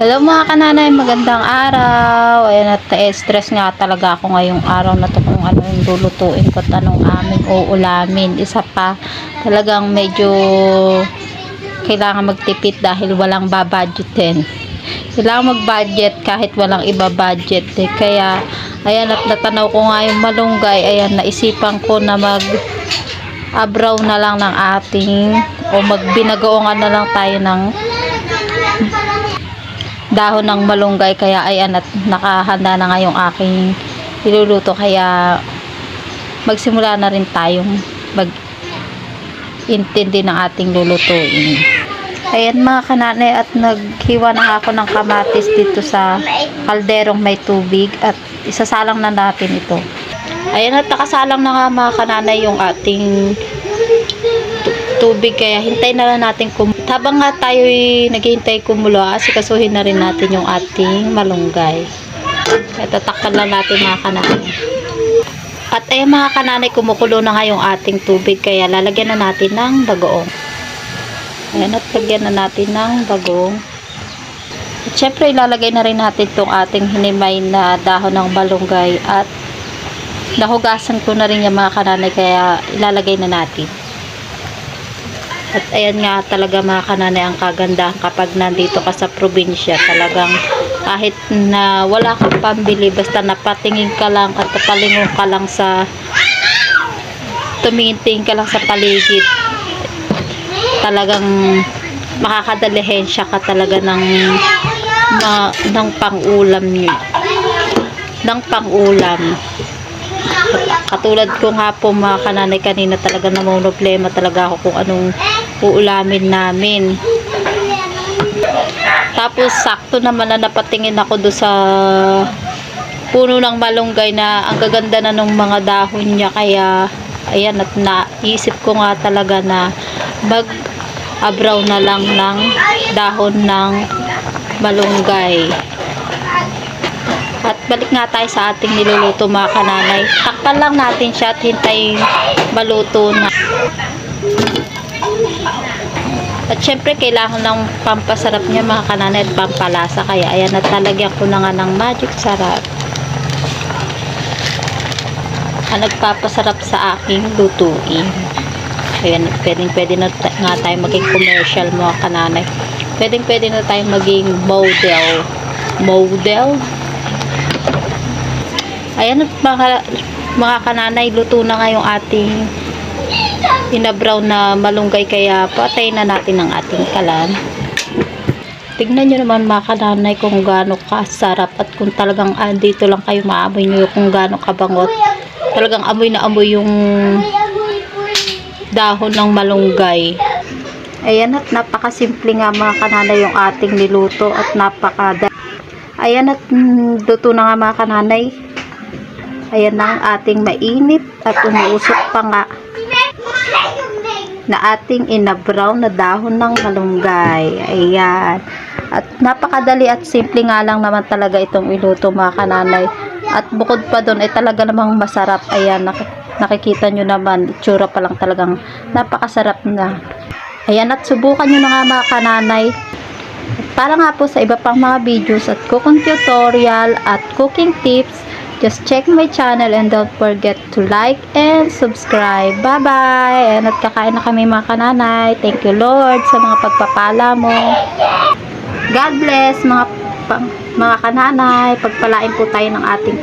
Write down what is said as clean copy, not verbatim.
Hello mga kananay, magandang araw. Ayan, at stress nga talaga ako ngayong araw na to kung ano yung lulutuin ko at anong aming uulamin. Isa pa, talagang medyo kailangan magtipid dahil walang babudgetin. Kailangan mag-budget kahit walang iba-budget eh. Kaya, ayan, at natanaw ko nga yung malunggay. Ayan, naisipan ko na abraw na lang ng ating o magbinagoongan na lang tayo ng dahon ng malunggay. Kaya ayan, at nakahanda na nga yung aking iluluto, kaya magsimula na rin tayong mag-intindi ng ating lulutuin. Ayan mga kananay, at naghiwa na ako ng kamatis dito sa kalderong may tubig at isasalang na natin ito. Ayan, at nakasalang na nga mga kananay yung ating tubig, kaya hintay na lang natin habang nga tayo naghihintay kumulo, asikasuhin na rin natin yung ating malunggay. Kaya tatakpan lang natin mga kananay. At ayan mga kananay, kumukulo na nga yung ating tubig, kaya lalagyan na natin ng bagoong. Ayan, at lagyan na natin ng bagoong. At syempre ilalagay na rin natin itong ating hinimay na dahon ng malunggay, at nahugasan ko na rin yung mga kananay, kaya ilalagay na natin. At ayan nga talaga mga kananay, ang kagandahan kapag nandito ka sa probinsya, talagang kahit na wala kang pambili, basta napatingin ka lang at napalingon ka lang sa tumingin ka lang sa paligid, talagang makakadalihensya ka talaga ng pang-ulam niyo, ng pang-ulam. Katulad ko nga po mga kananay, kanina talaga problema talaga ako kung anong uulamin namin. Tapos sakto naman na napatingin ako do sa puno ng malunggay na ang gaganda na ng mga dahon niya, kaya ayan, at naisip ko nga talaga na mag-abraw na lang ng dahon ng malunggay. At balik nga tayo sa ating niluluto mga kananay. Takpan lang natin siya at hintayin maluto na. At syempre kailangan ng pampasarap niya mga kananay at pampalasa, kaya ayan, at talagyan ko na nga ng magic sarap. Ang nagpapasarap sa aking lutuin. Ayan, at pwede na nga tayo maging commercial mga kananay. Pwede na tayo maging model. Ayan, at mga kananay, luto na nga yung ating inabraw na malunggay, kaya patayin na natin ang ating kalan. Tignan nyo naman mga kananay kung gaano kasarap, at kung talagang dito lang kayo maamoy nyo kung gaano kabangot. Talagang amoy na amoy yung dahon ng malunggay. Ayan, at napakasimple nga mga kananay yung ating niluto, at ayan, at luto na nga mga kananay. Ayan na ang ating mainit at umuusok pa nga na ating inabraw na dahon ng malunggay. Ayan. At napakadali at simple nga lang naman talaga itong iluto mga kananay. At bukod pa doon ay talaga namang masarap. Ayan, nakikita nyo naman, itsura pa lang talagang napakasarap na. Ayan, at subukan nyo na nga mga kananay. At para nga po sa iba pang mga videos at cooking tutorial at cooking tips, just check my channel and don't forget to like and subscribe. Bye-bye! At kakain na kami mga kananay. Thank you Lord sa mga pagpapala mo. God bless mga kananay. Pagpalain po tayo ng ating